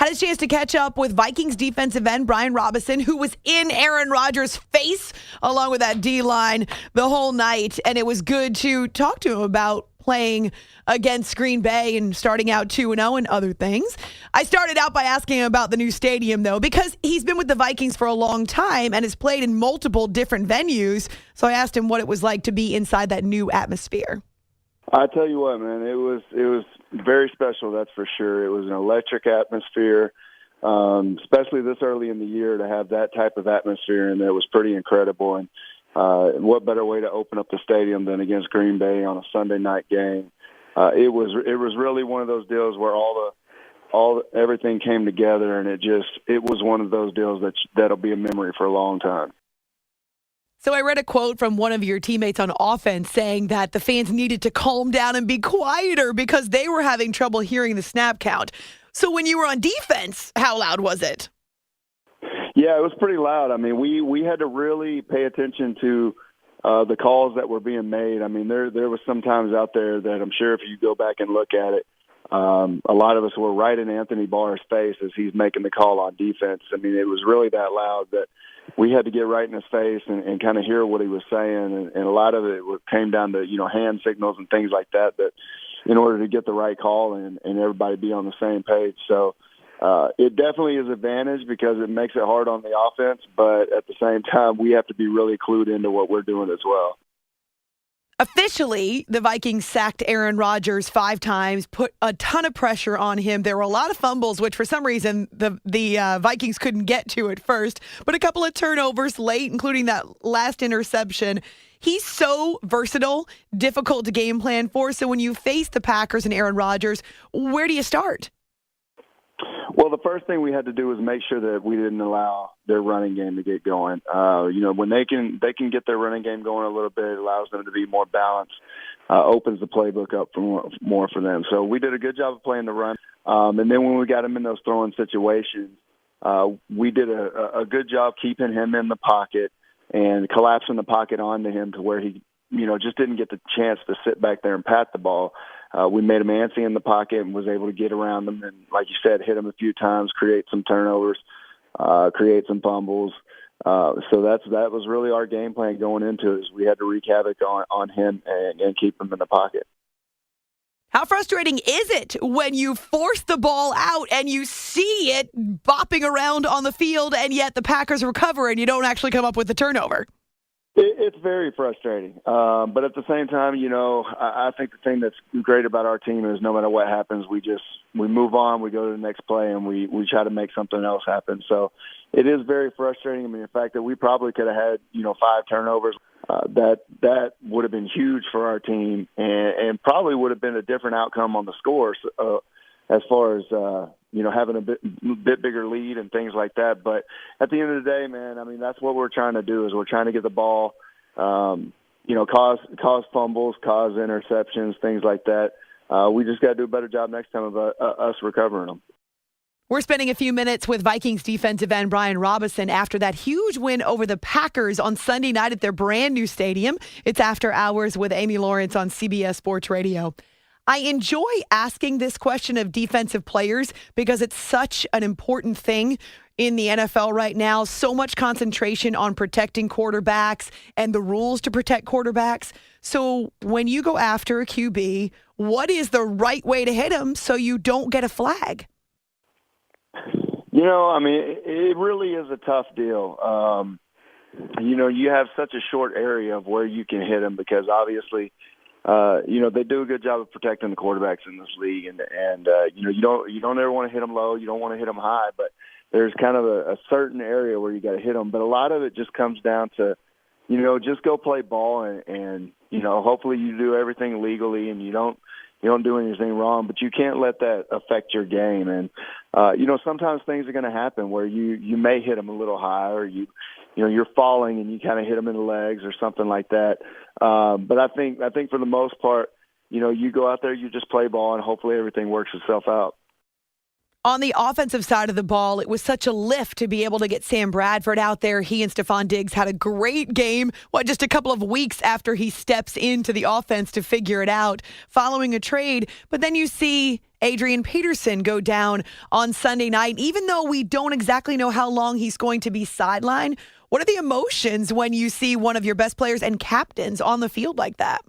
had a chance to catch up with Vikings defensive end Brian Robison, who was in Aaron Rodgers' face along with that D-line the whole night. And it was good to talk to him about playing against Green Bay and starting out 2-0 and other things. I started out by asking him about the new stadium, though, because he's been with the Vikings for a long time and has played in multiple different venues. So I asked him what it was like to be inside that new atmosphere. I tell you what, man, it was very special, that's for sure. It was an electric atmosphere, especially this early in the year to have that type of atmosphere, and it was pretty incredible. And what better way to open up the stadium than against Green Bay on a Sunday night game? It was really one of those deals where everything came together, and it was one of those deals that'll be a memory for a long time. So I read a quote from one of your teammates on offense saying that the fans needed to calm down and be quieter because they were having trouble hearing the snap count. So when you were on defense, how loud was it? Yeah, it was pretty loud. I mean, we had to really pay attention to the calls that were being made. I mean, there was some times out there that I'm sure if you go back and look at it, a lot of us were right in Anthony Barr's face as he's making the call on defense. I mean, it was really that loud that we had to get right in his face and kind of hear what he was saying. And a lot of it came down to, hand signals and things like that in order to get the right call and everybody be on the same page. So it definitely is an advantage because it makes it hard on the offense, but at the same time, we have to be really clued into what we're doing as well. Officially, the Vikings sacked Aaron Rodgers 5 times, put a ton of pressure on him. There were a lot of fumbles, which for some reason the Vikings couldn't get to at first, but a couple of turnovers late, including that last interception. He's so versatile, difficult to game plan for. So when you face the Packers and Aaron Rodgers, where do you start? Well, the first thing we had to do was make sure that we didn't allow their running game to get going. When they can get their running game going a little bit, it allows them to be more balanced, opens the playbook up for more for them. So we did a good job of playing the run. And then when we got them in those throwing situations, we did a good job keeping him in the pocket and collapsing the pocket onto him to where he, just didn't get the chance to sit back there and pat the ball. We made him antsy in the pocket and was able to get around him and, like you said, hit him a few times, create some turnovers, create some fumbles. So that was really our game plan going into it. Is we had to wreak havoc on him and keep him in the pocket. How frustrating is it when you force the ball out and you see it bopping around on the field and yet the Packers recover and you don't actually come up with the turnover? It's very frustrating. But at the same time, I think the thing that's great about our team is no matter what happens, we move on, we go to the next play, and we try to make something else happen. So it is very frustrating. I mean, the fact that we probably could have had, 5 turnovers, that would have been huge for our team and probably would have been a different outcome on the score as far as, having a bit bigger lead and things like that. But at the end of the day, man, I mean, that's what we're trying to do is we're trying to get the ball, cause fumbles, cause interceptions, things like that. We just got to do a better job next time of us recovering them. We're spending a few minutes with Vikings defensive end Brian Robison after that huge win over the Packers on Sunday night at their brand new stadium. It's After Hours with Amy Lawrence on CBS Sports Radio. I enjoy asking this question of defensive players because it's such an important thing in the NFL right now. So much concentration on protecting quarterbacks and the rules to protect quarterbacks. So when you go after a QB, what is the right way to hit him so you don't get a flag? It really is a tough deal. You have such a short area of where you can hit him because obviously – they do a good job of protecting the quarterbacks in this league, and you don't ever want to hit them low, you don't want to hit them high, but there's kind of a certain area where you got to hit them. But a lot of it just comes down to, just go play ball, and hopefully you do everything legally and you don't do anything wrong, but you can't let that affect your game. And sometimes things are going to happen where you may hit them a little high, or you're falling and you kind of hit them in the legs or something like that. But I think for the most part, you go out there, you just play ball, and hopefully everything works itself out. On the offensive side of the ball, it was such a lift to be able to get Sam Bradford out there. He and Stephon Diggs had a great game, just a couple of weeks after he steps into the offense to figure it out following a trade. But then you see Adrian Peterson go down on Sunday night. Even though we don't exactly know how long he's going to be sidelined, what are the emotions when you see one of your best players and captains on the field like that?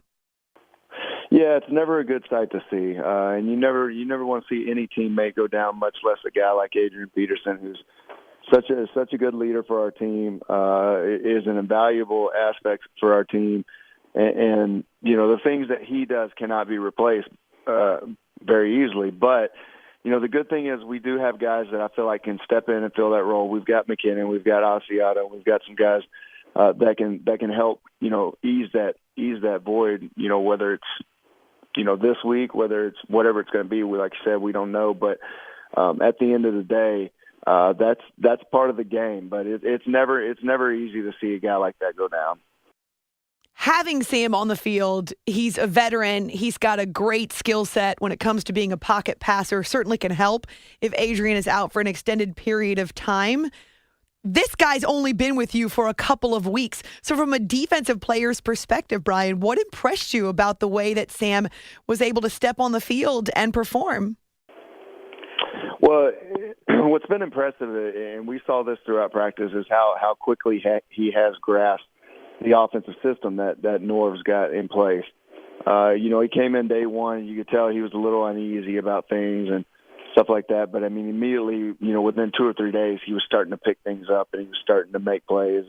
Yeah, it's never a good sight to see, and you never want to see any teammate go down, much less a guy like Adrian Peterson, who's such a good leader for our team, is an invaluable aspect for our team, and the things that he does cannot be replaced very easily. But the good thing is we do have guys that I feel like can step in and fill that role. We've got McKinnon, we've got Asiata, we've got some guys that can help ease that void. Whether it's this week, whether it's whatever it's going to be, like I said, we don't know. But at the end of the day, that's part of the game. But it's never easy to see a guy like that go down. Having Sam on the field, he's a veteran. He's got a great skill set when it comes to being a pocket passer. Certainly can help if Adrian is out for an extended period of time. This guy's only been with you for a couple of weeks. So from a defensive player's perspective, Brian, what impressed you about the way that Sam was able to step on the field and perform? Well, what's been impressive, and we saw this throughout practice, is how quickly he has grasped the offensive system that Norv's got in place. He came in day one, and you could tell he was a little uneasy about things and stuff like that. But, immediately, within 2 or 3 days, he was starting to pick things up and he was starting to make plays.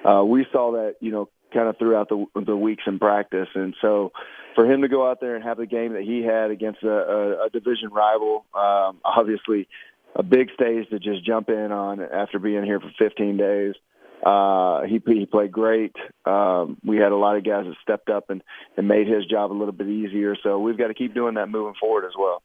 We saw that, kind of throughout the weeks in practice. And so for him to go out there and have the game that he had against a division rival, obviously a big stage to just jump in on after being here for 15 days. He played great. We had a lot of guys that stepped up and made his job a little bit easier. So we've got to keep doing that moving forward as well.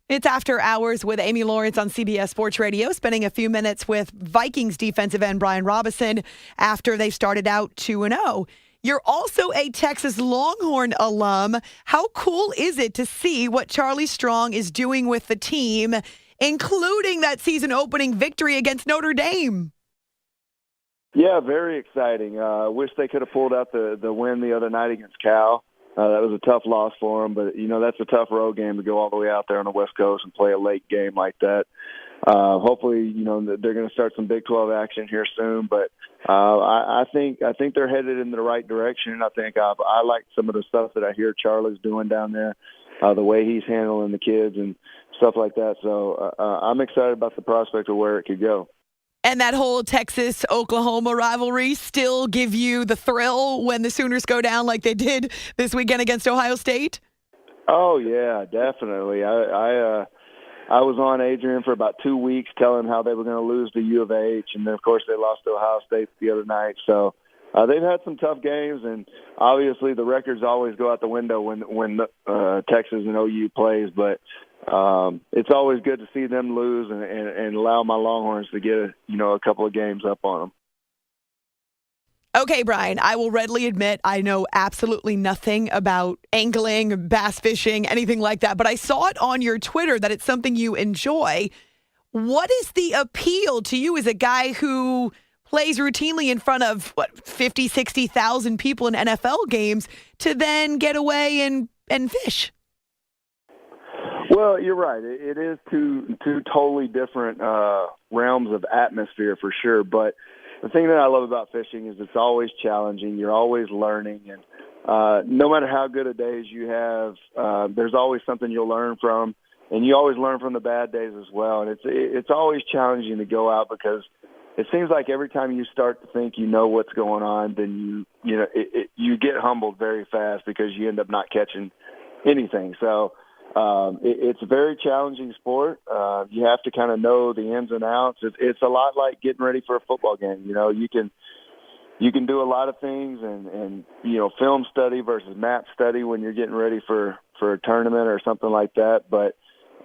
It's After Hours with Amy Lawrence on CBS Sports Radio, spending a few minutes with Vikings defensive end Brian Robison after they started out 2-0. You're also a Texas Longhorn alum. How cool is it to see what Charlie Strong is doing with the team, including that season-opening victory against Notre Dame? Yeah, very exciting. Wish they could have pulled out the win the other night against Cal. That was a tough loss for them, but, that's a tough road game to go all the way out there on the West Coast and play a late game like that. Hopefully, they're going to start some Big 12 action here soon, but I think they're headed in the right direction. I think I like some of the stuff that I hear Charlie's doing down there, the way he's handling the kids and stuff like that. So I'm excited about the prospect of where it could go. And that whole Texas-Oklahoma rivalry still give you the thrill when the Sooners go down like they did this weekend against Ohio State? Oh, yeah, definitely. I was on Adrian for about 2 weeks telling how they were going to lose to U of H, and then, of course, they lost to Ohio State the other night. So they've had some tough games, and obviously the records always go out the window when Texas and OU plays, but it's always good to see them lose and allow my Longhorns to get a couple of games up on them. Okay, Brian, I will readily admit I know absolutely nothing about angling, bass fishing, anything like that, but I saw it on your Twitter that it's something you enjoy. What is the appeal to you as a guy who plays routinely in front of, 50, 60,000 people in NFL games to then get away and fish? Well, you're right. It is two totally different realms of atmosphere for sure. But the thing that I love about fishing is it's always challenging. You're always learning. And no matter how good a days you have, there's always something you'll learn from. And you always learn from the bad days as well. And it's always challenging to go out because it seems like every time you start to think you know what's going on, then you get humbled very fast because you end up not catching anything. So it's a very challenging sport. You have to kind of know the ins and outs. It's a lot like getting ready for a football game. You can do a lot of things and film study versus map study when you're getting ready for a tournament or something like that. But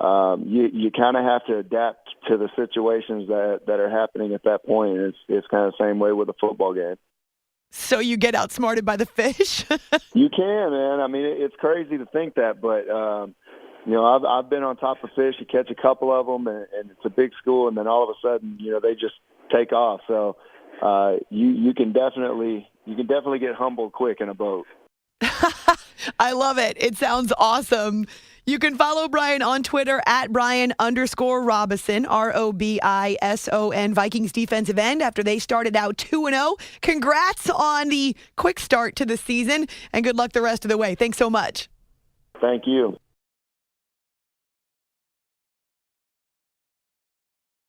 you kind of have to adapt to the situations that are happening at that point. It's kind of the same way with a football game. So you get outsmarted by the fish? You can, man. I mean, it's crazy to think that, but I've been on top of fish. You catch a couple of them, and it's a big school, and then all of a sudden, they just take off. So you can definitely get humbled quick in a boat. I love it. It sounds awesome. You can follow Brian on Twitter at Brian_Robison, Robison, Vikings defensive end after they started out 2-0. Congrats on the quick start to the season, and good luck the rest of the way. Thanks so much. Thank you.